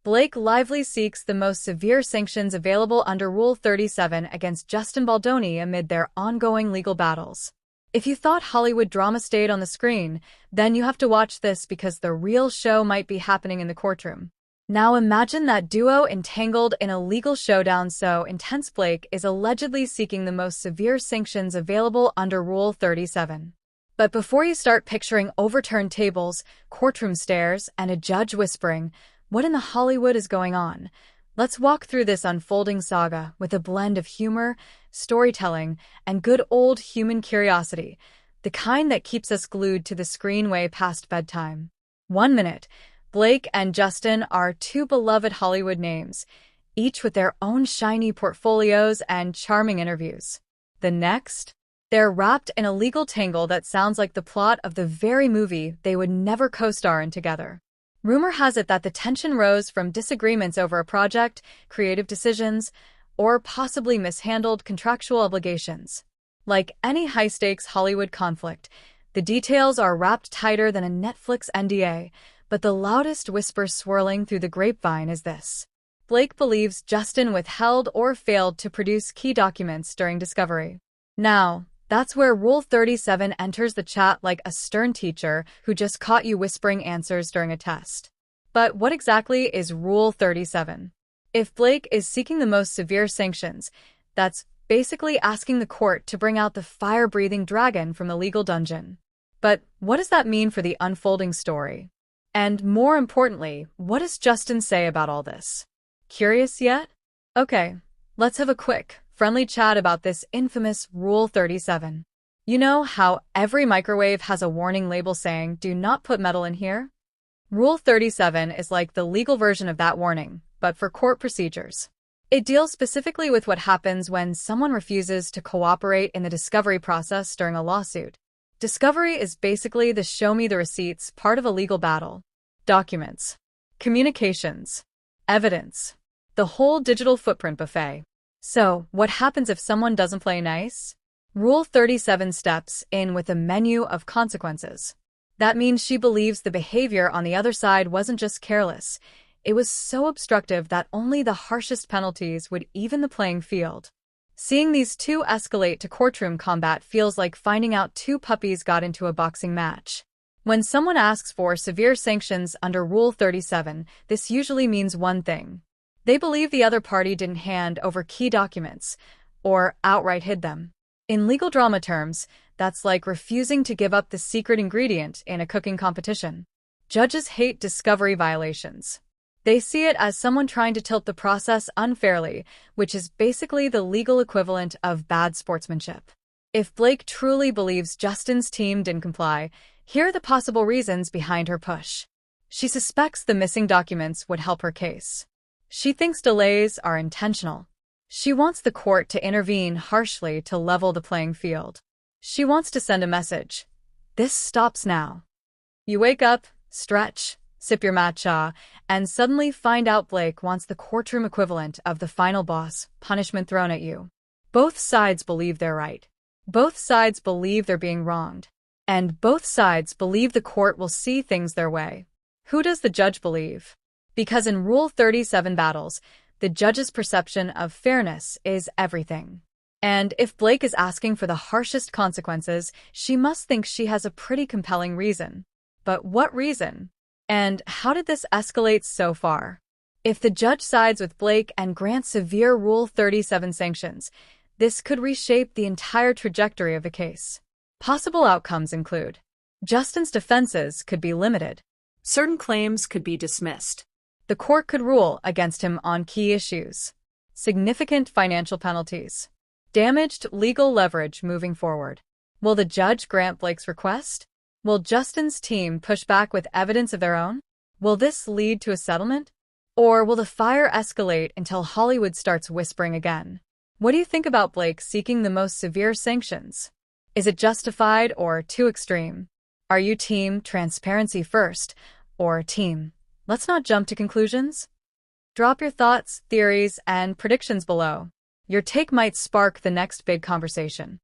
Blake lively seeks the most severe sanctions available under Rule 37 against Justin Baldoni amid their ongoing legal battles. If you thought Hollywood drama stayed on the screen, then you have to watch this because the real show might be happening in the courtroom. Now imagine that duo entangled in a legal showdown so intense. Blake is allegedly seeking the most severe sanctions available under Rule 37. But before you start picturing overturned tables, courtroom stairs, and a judge whispering, "What in the Hollywood is going on?" Let's walk through this unfolding saga with a blend of humor, storytelling, and good old human curiosity, the kind that keeps us glued to the screen way past bedtime. 1 minute. Blake and Justin are two beloved Hollywood names, each with their own shiny portfolios and charming interviews. The next, they're wrapped in a legal tangle that sounds like the plot of the very movie they would never co-star in together. Rumor has it that the tension rose from disagreements over a project, creative decisions, or possibly mishandled contractual obligations. Like any high-stakes Hollywood conflict, the details are wrapped tighter than a Netflix NDA, but the loudest whisper swirling through the grapevine is this: Blake believes Justin withheld or failed to produce key documents during discovery. Now, that's where Rule 37 enters the chat like a stern teacher who just caught you whispering answers during a test. But what exactly is Rule 37? If Blake is seeking the most severe sanctions, that's basically asking the court to bring out the fire-breathing dragon from the legal dungeon. But what does that mean for the unfolding story? And more importantly, what does Justin say about all this? Curious yet? Okay, let's have a quick, friendly chat about this infamous Rule 37. You know how every microwave has a warning label saying, "Do not put metal in here"? Rule 37 is like the legal version of that warning, but for court procedures. It deals specifically with what happens when someone refuses to cooperate in the discovery process during a lawsuit. Discovery is basically the show me the receipts part of a legal battle. Documents, communications, evidence, the whole digital footprint buffet. So, what happens if someone doesn't play nice? Rule 37 steps in with a menu of consequences. That means she believes the behavior on the other side wasn't just careless. It was so obstructive that only the harshest penalties would even the playing field. Seeing these two escalate to courtroom combat feels like finding out two puppies got into a boxing match. When someone asks for severe sanctions under Rule 37, this usually means one thing. They believe the other party didn't hand over key documents, or outright hid them. In legal drama terms, that's like refusing to give up the secret ingredient in a cooking competition. Judges hate discovery violations. They see it as someone trying to tilt the process unfairly, which is basically the legal equivalent of bad sportsmanship. If Blake truly believes Justin's team didn't comply, here are the possible reasons behind her push. She suspects the missing documents would help her case. She thinks delays are intentional. She wants the court to intervene harshly to level the playing field. She wants to send a message: this stops now. You wake up, stretch, sip your matcha, and suddenly find out Blake wants the courtroom equivalent of the final boss, punishment thrown at you. Both sides believe they're right. Both sides believe they're being wronged. And both sides believe the court will see things their way. Who does the judge believe? Because in Rule 37 battles, the judge's perception of fairness is everything. And if Blake is asking for the harshest consequences, she must think she has a pretty compelling reason. But what reason? And how did this escalate so far? If the judge sides with Blake and grants severe Rule 37 sanctions, this could reshape the entire trajectory of the case. Possible outcomes include: Justin's defenses could be limited. Certain claims could be dismissed. The court could rule against him on key issues. Significant financial penalties. Damaged legal leverage moving forward. Will the judge grant Blake's request? Will Justin's team push back with evidence of their own? Will this lead to a settlement? Or will the fire escalate until Hollywood starts whispering again? What do you think about Blake seeking the most severe sanctions? Is it justified or too extreme? Are you team transparency first, or team let's not jump to conclusions? Drop your thoughts, theories, and predictions below. Your take might spark the next big conversation.